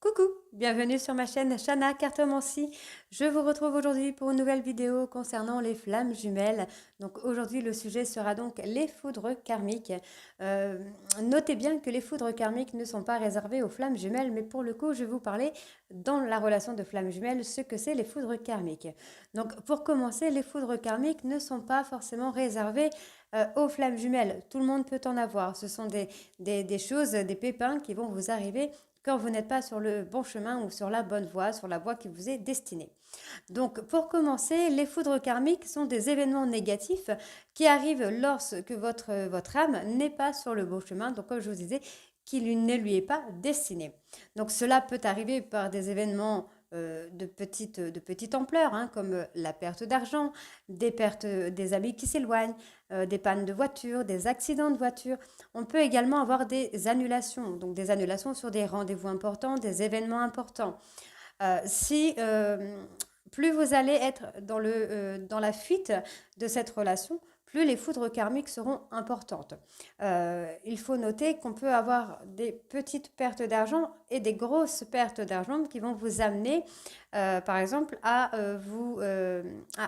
Coucou, bienvenue sur ma chaîne Shana Cartomancie. Je vous retrouve aujourd'hui pour une nouvelle vidéo concernant les flammes jumelles. Donc aujourd'hui le sujet sera donc les foudres karmiques. Euh, Notez bien que les foudres karmiques ne sont pas réservées aux flammes jumelles, mais pour le coup je vais vous parler dans la relation de flammes jumelles ce que c'est les foudres karmiques. Donc pour commencer, les foudres karmiques ne sont pas forcément réservées aux flammes jumelles. Tout le monde peut en avoir. Ce sont des choses, des pépins qui vont vous arriver quand vous n'êtes pas sur le bon chemin ou sur la bonne voie, sur la voie qui vous est destinée. Donc, pour commencer, les foudres karmiques sont des événements négatifs qui arrivent lorsque votre âme n'est pas sur le bon chemin. Donc, comme je vous disais, qu'il ne lui est pas destiné. Donc, cela peut arriver par des événements de petite ampleur, hein, comme la perte d'argent, des pertes des amis qui s'éloignent, des pannes de voiture, des accidents de voiture. On peut également avoir des annulations, donc des annulations sur des rendez-vous importants, des événements importants. Si plus vous allez être dans la fuite de cette relation, plus les foudres karmiques seront importantes. Il faut noter qu'on peut avoir des petites pertes d'argent et des grosses pertes d'argent qui vont vous amener, par exemple, à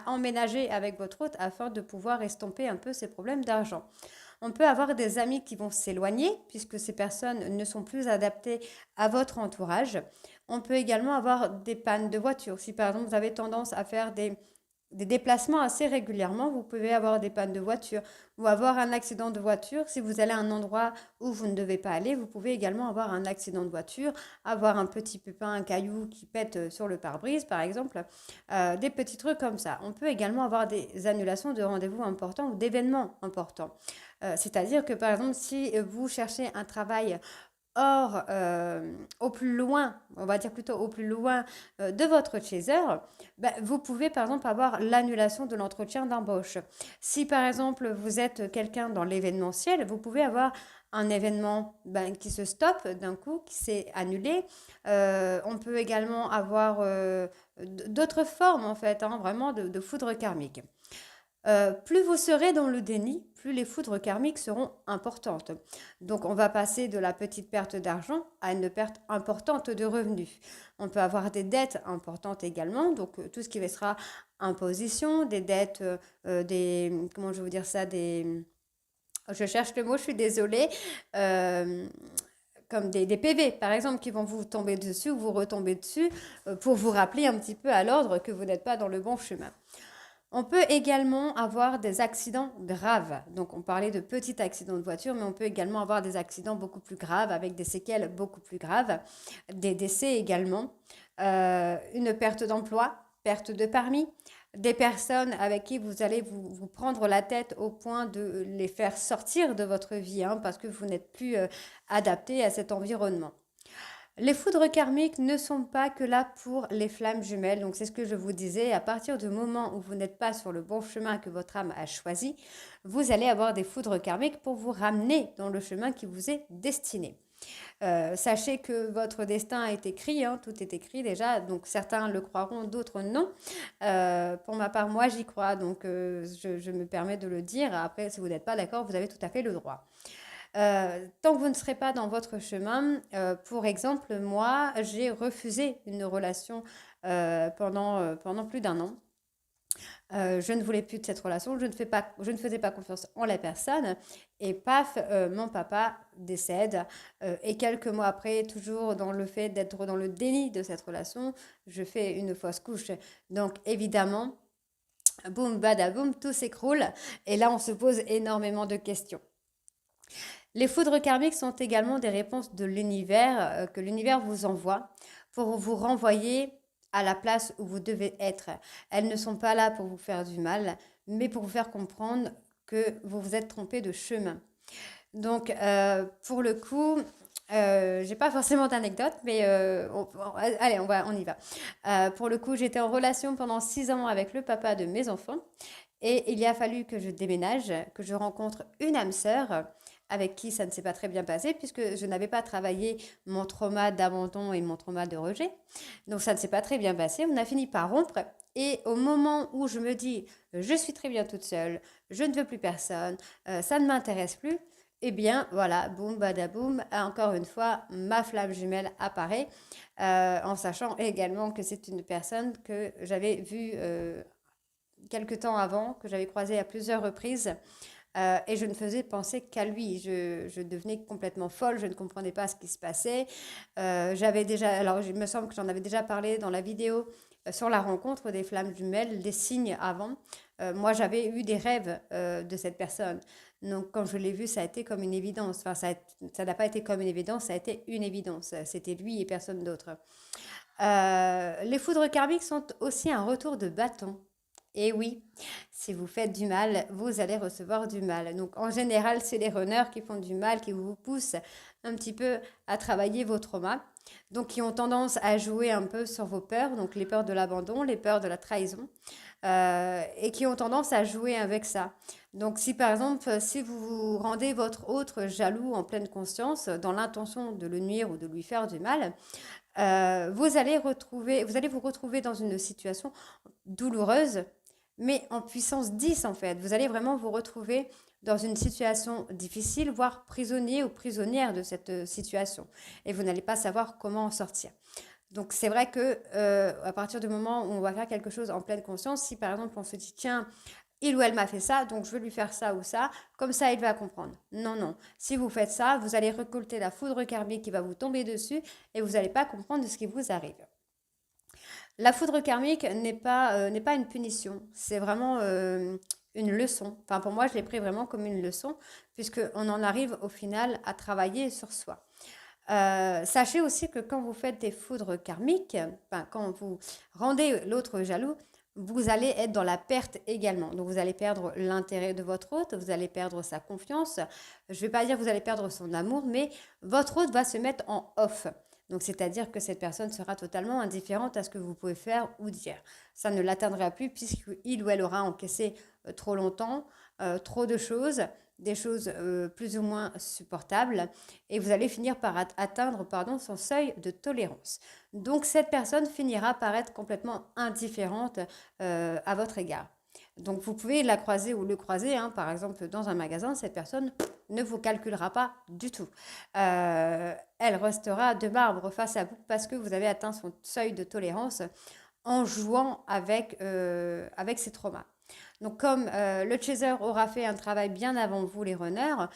emménager avec votre hôte afin de pouvoir estomper un peu ces problèmes d'argent. On peut avoir des amis qui vont s'éloigner puisque ces personnes ne sont plus adaptées à votre entourage. On peut également avoir des pannes de voiture. Si par exemple vous avez tendance à faire des déplacements assez régulièrement, vous pouvez avoir des pannes de voiture ou avoir un accident de voiture. Si vous allez à un endroit où vous ne devez pas aller, vous pouvez également avoir un accident de voiture, avoir un petit pépin, un caillou qui pète sur le pare-brise par exemple, des petits trucs comme ça. On peut également avoir des annulations de rendez-vous importants ou d'événements importants. C'est-à-dire que par exemple, si vous cherchez un travail hors, au plus loin, on va dire plutôt au plus loin de votre chez-œuvre, ben, vous pouvez par exemple avoir l'annulation de l'entretien d'embauche. Si par exemple vous êtes quelqu'un dans l'événementiel, vous pouvez avoir un événement ben, qui se stoppe d'un coup, qui s'est annulé. On peut également avoir d'autres formes en fait, hein, vraiment de foudre karmique. Plus vous serez dans le déni, plus les foudres karmiques seront importantes. Donc on va passer de la petite perte d'argent à une perte importante de revenus. On peut avoir des dettes importantes également, donc tout ce qui sera imposition, des dettes, comment je vais vous dire ça, je cherche le mot, je suis désolée, euh, comme des PV par exemple qui vont vous tomber dessus ou vous retomber dessus pour vous rappeler un petit peu à l'ordre que vous n'êtes pas dans le bon chemin. On peut également avoir des accidents graves. Donc, on parlait de petits accidents de voiture, mais on peut également avoir des accidents beaucoup plus graves, avec des séquelles beaucoup plus graves, des décès également, une perte d'emploi, perte de permis, des personnes avec qui vous allez vous prendre la tête au point de les faire sortir de votre vie, hein, parce que vous n'êtes plus adapté à cet environnement. Les foudres karmiques ne sont pas que là pour les flammes jumelles. Donc c'est ce que je vous disais. À partir du moment où vous n'êtes pas sur le bon chemin que votre âme a choisi, vous allez avoir des foudres karmiques pour vous ramener dans le chemin qui vous est destiné. Sachez que votre destin est écrit, hein, tout est écrit déjà, donc certains le croiront, d'autres non. Pour ma part, moi j'y crois, donc je me permets de le dire. Après, si vous n'êtes pas d'accord, vous avez tout à fait le droit. Tant que vous ne serez pas dans votre chemin, pour exemple, moi, j'ai refusé une relation pendant plus d'un an. Je ne voulais plus de cette relation, je ne faisais pas confiance en la personne. Et paf, mon papa décède. Et quelques mois après, toujours dans le fait d'être dans le déni de cette relation, je fais une fausse couche. Donc évidemment, boum, badaboum, tout s'écroule. Et là, on se pose énormément de questions. Les foudres karmiques sont également des réponses de l'univers que l'univers vous envoie pour vous renvoyer à la place où vous devez être. Elles ne sont pas là pour vous faire du mal, mais pour vous faire comprendre que vous vous êtes trompé de chemin. Donc, pour le coup, j'ai pas forcément d'anecdote, mais allez, on y va. Pour le coup, j'étais en relation pendant 6 ans avec le papa de mes enfants. Et il a fallu que je déménage, que je rencontre une âme sœur avec qui ça ne s'est pas très bien passé puisque je n'avais pas travaillé mon trauma d'abandon et mon trauma de rejet. Donc ça ne s'est pas très bien passé. On a fini par rompre. Et au moment où je me dis, je suis très bien toute seule, je ne veux plus personne, ça ne m'intéresse plus, Eh bien, voilà, boum, badaboum, encore une fois, ma flamme jumelle apparaît, en sachant également que c'est une personne que j'avais vue quelque temps avant, que j'avais croisée à plusieurs reprises, et je ne faisais penser qu'à lui. Je devenais complètement folle, je ne comprenais pas ce qui se passait. J'avais déjà, alors il me semble que j'en avais déjà parlé dans la vidéo sur la rencontre des flammes jumelles, des signes avant. Moi, j'avais eu des rêves de cette personne. Donc, quand je l'ai vu, ça a été comme une évidence. Enfin, ça n'a pas été comme une évidence, ça a été une évidence. C'était lui et personne d'autre. Les foudres karmiques sont aussi un retour de bâton. Et oui, si vous faites du mal, vous allez recevoir du mal. Donc en général, c'est les runners qui font du mal, qui vous poussent un petit peu à travailler vos traumas. Donc qui ont tendance à jouer un peu sur vos peurs, donc les peurs de l'abandon, les peurs de la trahison, et qui ont tendance à jouer avec ça. Donc si par exemple, si vous vous rendez votre autre jaloux en pleine conscience, dans l'intention de le nuire ou de lui faire du mal, vous allez vous retrouver dans une situation douloureuse, mais en puissance 10 en fait. Vous allez vraiment vous retrouver dans une situation difficile, voire prisonnier ou prisonnière de cette situation. Et vous n'allez pas savoir comment en sortir. Donc c'est vrai que à partir du moment où on va faire quelque chose en pleine conscience, si par exemple on se dit tiens, il ou elle m'a fait ça, donc je veux lui faire ça ou ça, comme ça il va comprendre. Non, non. Si vous faites ça, vous allez récolter la foudre karmique qui va vous tomber dessus et vous n'allez pas comprendre de ce qui vous arrive. La foudre karmique n'est pas une punition, c'est vraiment une leçon. Enfin, pour moi, je l'ai pris vraiment comme une leçon, puisqu'on en arrive au final à travailler sur soi. Sachez aussi que quand vous faites des foudres karmiques, enfin, quand vous rendez l'autre jaloux, vous allez être dans la perte également. Donc vous allez perdre l'intérêt de votre hôte, vous allez perdre sa confiance. Je ne vais pas dire que vous allez perdre son amour, mais votre hôte va se mettre en off. Donc c'est-à-dire que cette personne sera totalement indifférente à ce que vous pouvez faire ou dire. Ça ne l'atteindra plus puisqu'il ou elle aura encaissé trop longtemps, trop de choses, des choses plus ou moins supportables, et vous allez finir par atteindre son seuil de tolérance. Donc cette personne finira par être complètement indifférente à votre égard. Donc vous pouvez la croiser ou le croiser, hein, par exemple dans un magasin, cette personne ne vous calculera pas du tout. Elle restera de marbre face à vous parce que vous avez atteint son seuil de tolérance en jouant avec ses traumas. Donc comme le chaser aura fait un travail bien avant vous les runners,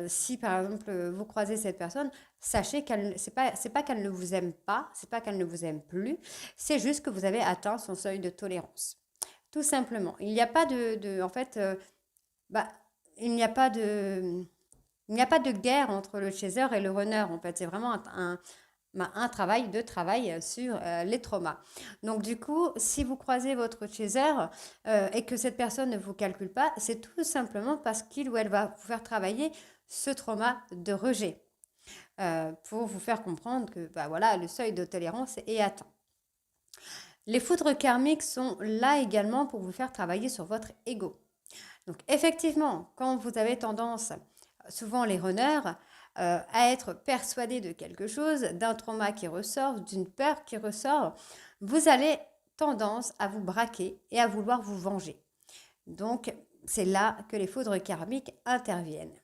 si par exemple vous croisez cette personne, sachez qu'elle c'est pas qu'elle ne vous aime pas, c'est pas qu'elle ne vous aime plus, c'est juste que vous avez atteint son seuil de tolérance. Tout simplement. Il n'y a pas en fait, bah, il n'y a pas de, il n'y a pas de guerre entre le chaser et le runner. En fait, c'est vraiment un travail sur les traumas. Donc du coup, si vous croisez votre chaser et que cette personne ne vous calcule pas, c'est tout simplement parce qu'il ou elle va vous faire travailler ce trauma de rejet pour vous faire comprendre que bah, voilà, le seuil de tolérance est atteint. Les foudres karmiques sont là également pour vous faire travailler sur votre ego. Donc effectivement, quand vous avez tendance, souvent les runners, à être persuadés de quelque chose, d'un trauma qui ressort, d'une peur qui ressort, vous allez tendance à vous braquer et à vouloir vous venger. Donc c'est là que les foudres karmiques interviennent.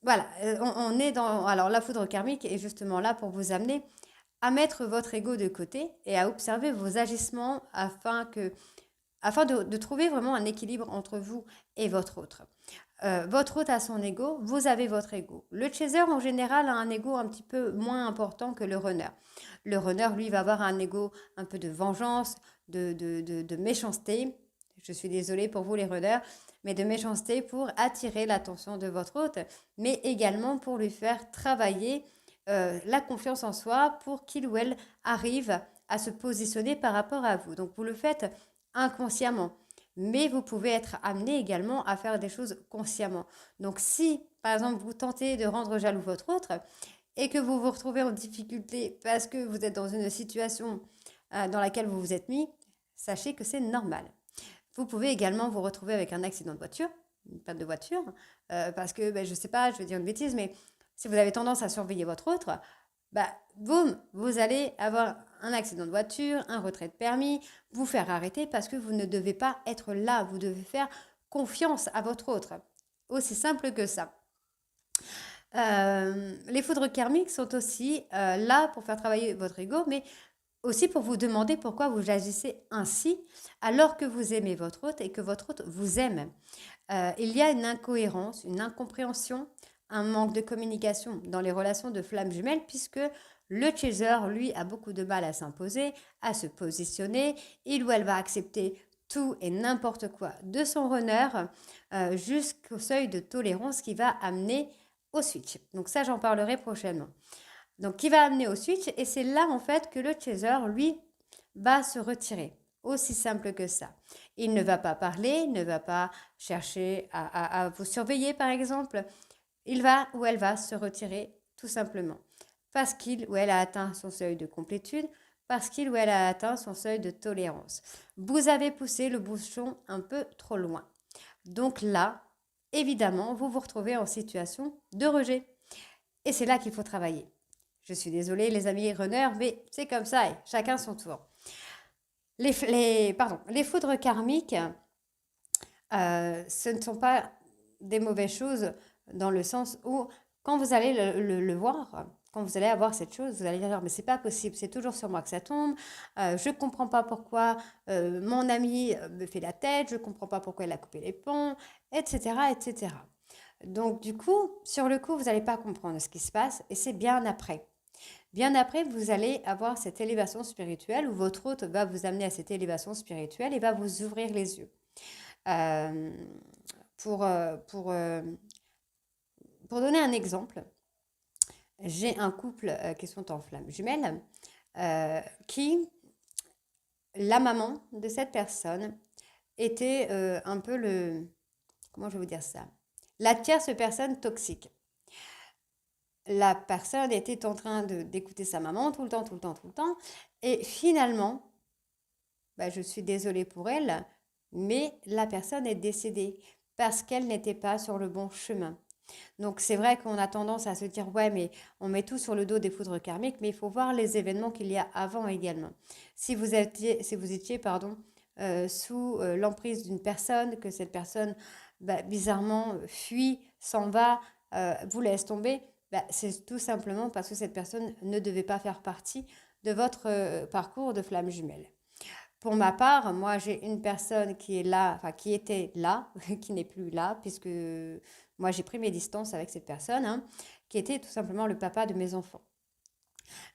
Voilà, on est dans... Alors la foudre karmique est justement là pour vous amener à mettre votre ego de côté et à observer vos agissements afin de trouver vraiment un équilibre entre vous et votre autre. Votre hôte a son ego, vous avez votre ego. Le chaser, en général, a un ego un petit peu moins important que le runner. Le runner, lui, va avoir un ego un peu de vengeance, de méchanceté. Je suis désolée pour vous, les runners, mais de méchanceté pour attirer l'attention de votre hôte, mais également pour lui faire travailler la confiance en soi pour qu'il ou elle arrive à se positionner par rapport à vous. Donc, vous le faites inconsciemment. Mais vous pouvez être amené également à faire des choses consciemment. Donc si, par exemple, vous tentez de rendre jaloux votre autre et que vous vous retrouvez en difficulté parce que vous êtes dans une situation dans laquelle vous vous êtes mis, sachez que c'est normal. Vous pouvez également vous retrouver avec un accident de voiture, une panne de voiture, parce que, je ne sais pas, je vais dire une bêtise, mais si vous avez tendance à surveiller votre autre, boum, vous allez avoir un accident de voiture, un retrait de permis, vous faire arrêter parce que vous ne devez pas être là, vous devez faire confiance à votre hôte. Aussi simple que ça. Les foudres karmiques sont aussi là pour faire travailler votre ego, mais aussi pour vous demander pourquoi vous agissez ainsi alors que vous aimez votre hôte et que votre hôte vous aime. Il y a une incohérence, une incompréhension, un manque de communication dans les relations de flammes jumelles puisque le chaser, lui, a beaucoup de mal à s'imposer, à se positionner. Il ou elle va accepter tout et n'importe quoi de son runner jusqu'au seuil de tolérance qui va amener au switch. Donc ça, j'en parlerai prochainement. Donc qui va amener au switch et c'est là en fait que le chaser, lui, va se retirer. Aussi simple que ça. Il ne va pas parler, ne va pas chercher à vous surveiller par exemple. Il va ou elle va se retirer tout simplement parce qu'il ou elle a atteint son seuil de complétude, parce qu'il ou elle a atteint son seuil de tolérance. Vous avez poussé le bouchon un peu trop loin. Donc là, évidemment, vous vous retrouvez en situation de rejet. Et c'est là qu'il faut travailler. Je suis désolée les amis runners, mais c'est comme ça, et chacun son tour. Les foudres karmiques, ce ne sont pas des mauvaises choses dans le sens où quand vous allez le voir, quand vous allez avoir cette chose, vous allez dire mais c'est pas possible, c'est toujours sur moi que ça tombe, je comprends pas pourquoi mon ami me fait la tête, je comprends pas pourquoi elle a coupé les ponts, etc., etc. Donc du coup, sur le coup, vous n'allez pas comprendre ce qui se passe et c'est bien après. Bien après, vous allez avoir cette élévation spirituelle où votre hôte va vous amener à cette élévation spirituelle et va vous ouvrir les yeux. Euh, pour, euh, pour, euh, pour donner un exemple, j'ai un couple qui sont en flammes jumelles qui, la maman de cette personne, était un peu comment je vais vous dire ça, la tierce personne toxique. La personne était en train d'écouter sa maman tout le temps, tout le temps, tout le temps. Et finalement, je suis désolée pour elle, mais la personne est décédée parce qu'elle n'était pas sur le bon chemin. Donc c'est vrai qu'on a tendance à se dire, ouais, mais on met tout sur le dos des foudres karmiques, mais il faut voir les événements qu'il y a avant également. Si vous étiez sous l'emprise d'une personne, que cette personne, bizarrement, fuit, s'en va, vous laisse tomber, c'est tout simplement parce que cette personne ne devait pas faire partie de votre parcours de flamme jumelle. Pour ma part, moi, j'ai une personne qui est là, enfin, qui était là, qui n'est plus là, puisque moi, j'ai pris mes distances avec cette personne, hein, qui était tout simplement le papa de mes enfants.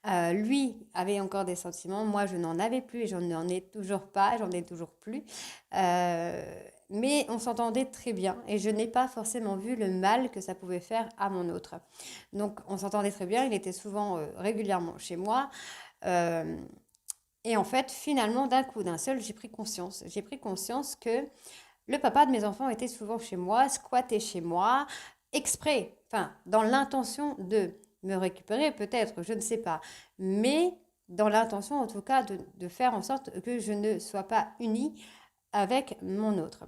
Lui avait encore des sentiments, moi, je n'en avais plus et j'en ai toujours pas, j'en ai toujours plus. Mais on s'entendait très bien et je n'ai pas forcément vu le mal que ça pouvait faire à mon autre. Donc, on s'entendait très bien, il était souvent régulièrement chez moi. Euh, et en fait, finalement, d'un coup, d'un seul, j'ai pris conscience. J'ai pris conscience que le papa de mes enfants était souvent chez moi, squattait chez moi, exprès, enfin, dans l'intention de me récupérer, peut-être, je ne sais pas. Mais dans l'intention, en tout cas, de faire en sorte que je ne sois pas unie avec mon autre.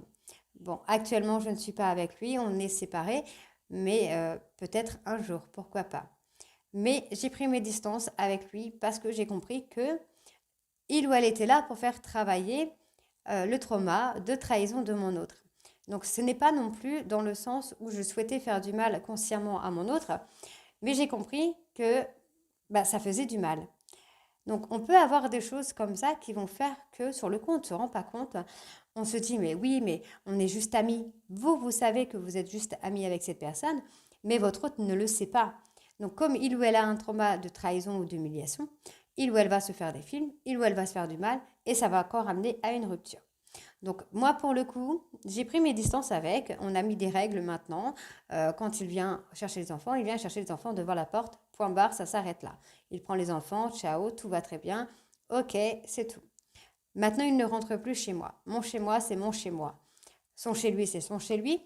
Bon, actuellement, je ne suis pas avec lui, on est séparés, mais peut-être un jour, pourquoi pas. Mais j'ai pris mes distances avec lui parce que j'ai compris que il ou elle était là pour faire travailler le trauma de trahison de mon autre. Donc ce n'est pas non plus dans le sens où je souhaitais faire du mal consciemment à mon autre, mais j'ai compris que ça faisait du mal. Donc on peut avoir des choses comme ça qui vont faire que sur le coup on ne se rend pas compte. On se dit mais oui mais on est juste amis. Vous savez que vous êtes juste amis avec cette personne, mais votre autre ne le sait pas. Donc comme il ou elle a un trauma de trahison ou d'humiliation, il ou elle va se faire des films, il ou elle va se faire du mal et ça va encore amener à une rupture. Donc moi pour le coup, j'ai pris mes distances avec, on a mis des règles maintenant. Quand il vient chercher les enfants, il vient chercher les enfants devant la porte, point barre, ça s'arrête là. Il prend les enfants, ciao, tout va très bien, ok, c'est tout. Maintenant il ne rentre plus chez moi. Mon chez moi, c'est mon chez moi. Son chez lui, c'est son chez lui.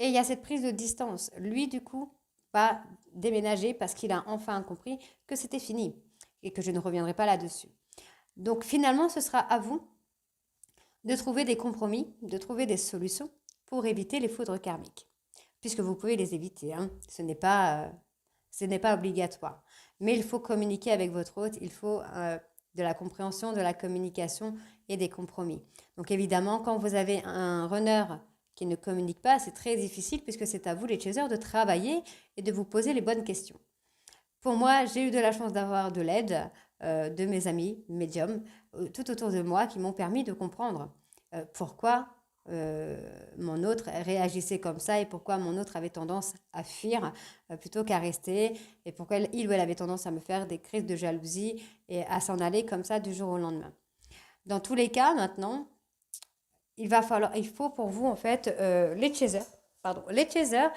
Et il y a cette prise de distance. Lui du coup va déménager parce qu'il a enfin compris que c'était fini et que je ne reviendrai pas là-dessus. Donc finalement, ce sera à vous de trouver des compromis, de trouver des solutions pour éviter les foudres karmiques. Puisque vous pouvez les éviter, hein. Ce n'est pas obligatoire. Mais il faut communiquer avec votre hôte, il faut de la compréhension, de la communication et des compromis. Donc évidemment, quand vous avez un runner qui ne communiquent pas, c'est très difficile puisque c'est à vous les chasers de travailler et de vous poser les bonnes questions. Pour moi, j'ai eu de la chance d'avoir de l'aide de mes amis médiums tout autour de moi qui m'ont permis de comprendre pourquoi mon autre réagissait comme ça et pourquoi mon autre avait tendance à fuir plutôt qu'à rester et pourquoi il ou elle avait tendance à me faire des crises de jalousie et à s'en aller comme ça du jour au lendemain. Dans tous les cas, maintenant, il faut pour vous en fait les chasers,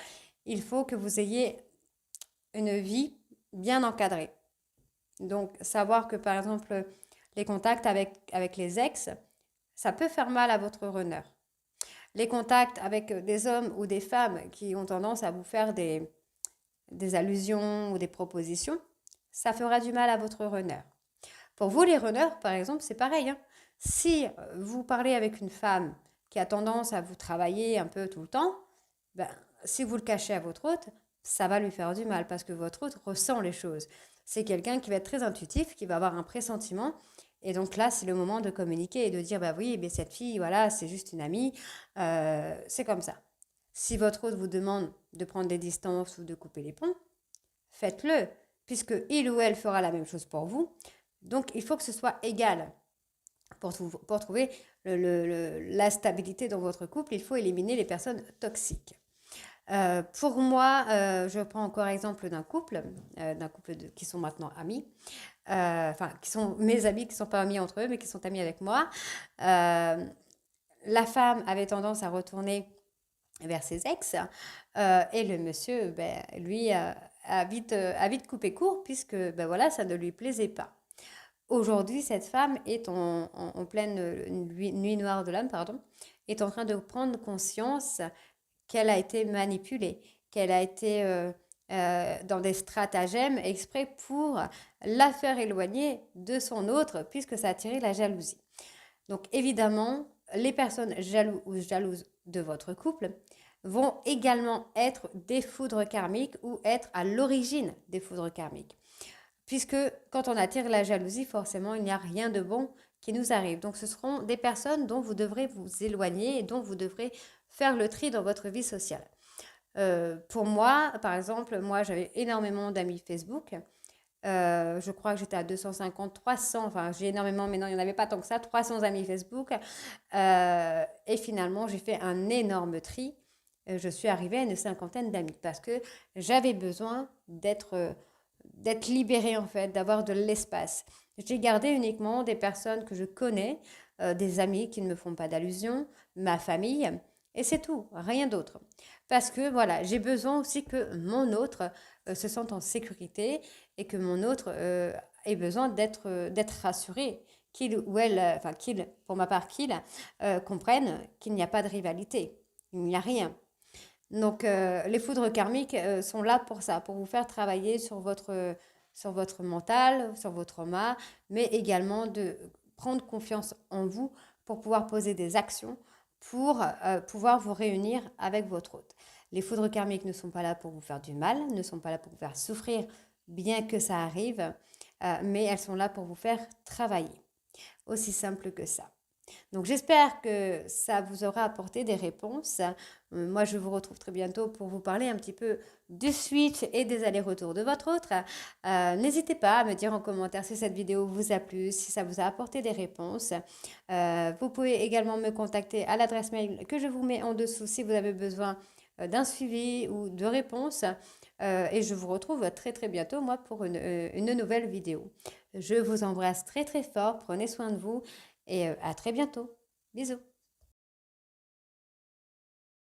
il faut que vous ayez une vie bien encadrée. Donc, savoir que par exemple, les contacts avec les ex, ça peut faire mal à votre runner. Les contacts avec des hommes ou des femmes qui ont tendance à vous faire des allusions ou des propositions, ça fera du mal à votre runner. Pour vous, les runners, par exemple, c'est pareil, hein. Si vous parlez avec une femme qui a tendance à vous travailler un peu tout le temps, ben, si vous le cachez à votre hôte, ça va lui faire du mal parce que votre hôte ressent les choses. C'est quelqu'un qui va être très intuitif, qui va avoir un pressentiment. Et donc là, c'est le moment de communiquer et de dire, bah oui, mais cette fille, voilà, c'est juste une amie. C'est comme ça. Si votre hôte vous demande de prendre des distances ou de couper les ponts, faites-le, puisque il ou elle fera la même chose pour vous. Donc, il faut que ce soit égal. Pour trouver la stabilité dans votre couple, il faut éliminer les personnes toxiques. Pour moi, je prends encore exemple d'un couple qui sont maintenant amis, enfin, qui sont mes amis, qui ne sont pas amis entre eux, mais qui sont amis avec moi. La femme avait tendance à retourner vers ses ex, et le monsieur, ben, lui, a vite coupé court, puisque ben, voilà, ça ne lui plaisait pas. Aujourd'hui, cette femme est en pleine nuit noire de l'âme, pardon, est en train de prendre conscience qu'elle a été manipulée, qu'elle a été dans des stratagèmes exprès pour la faire éloigner de son autre, puisque ça a attiré la jalousie. Donc évidemment, les personnes jaloux ou jalouses de votre couple vont également être des foudres karmiques ou être à l'origine des foudres karmiques. Puisque quand on attire la jalousie, forcément, il n'y a rien de bon qui nous arrive. Donc ce seront des personnes dont vous devrez vous éloigner et dont vous devrez faire le tri dans votre vie sociale. Pour moi, par exemple, moi j'avais énormément d'amis Facebook. Je crois que j'étais à 250, 300, enfin j'ai énormément, mais non, il n'y en avait pas tant que ça, 300 amis Facebook. Et finalement, j'ai fait un énorme tri. Je suis arrivée à une cinquantaine d'amis parce que j'avais besoin d'être libérée en fait, d'avoir de l'espace. J'ai gardé uniquement des personnes que je connais, des amis qui ne me font pas d'allusion, ma famille, et c'est tout, rien d'autre. Parce que voilà, j'ai besoin aussi que mon autre se sente en sécurité et que mon autre ait besoin d'être rassuré, qu'il ou elle, enfin qu'il, pour ma part qu'il, comprenne qu'il n'y a pas de rivalité, il n'y a rien. Donc, les foudres karmiques sont là pour ça, pour vous faire travailler sur votre mental, sur votre trauma, mais également de prendre confiance en vous pour pouvoir poser des actions pour pouvoir vous réunir avec votre hôte. Les foudres karmiques ne sont pas là pour vous faire du mal, ne sont pas là pour vous faire souffrir, bien que ça arrive, mais elles sont là pour vous faire travailler. Aussi simple que ça. Donc j'espère que ça vous aura apporté des réponses. Moi, je vous retrouve très bientôt pour vous parler un petit peu du switch et des allers-retours de votre autre. N'hésitez pas à me dire en commentaire si cette vidéo vous a plu, si ça vous a apporté des réponses. Vous pouvez également me contacter à l'adresse mail que je vous mets en dessous si vous avez besoin d'un suivi ou de réponses. Et je vous retrouve très très bientôt, moi, pour une nouvelle vidéo. Je vous embrasse très très fort, prenez soin de vous et à très bientôt. Bisous.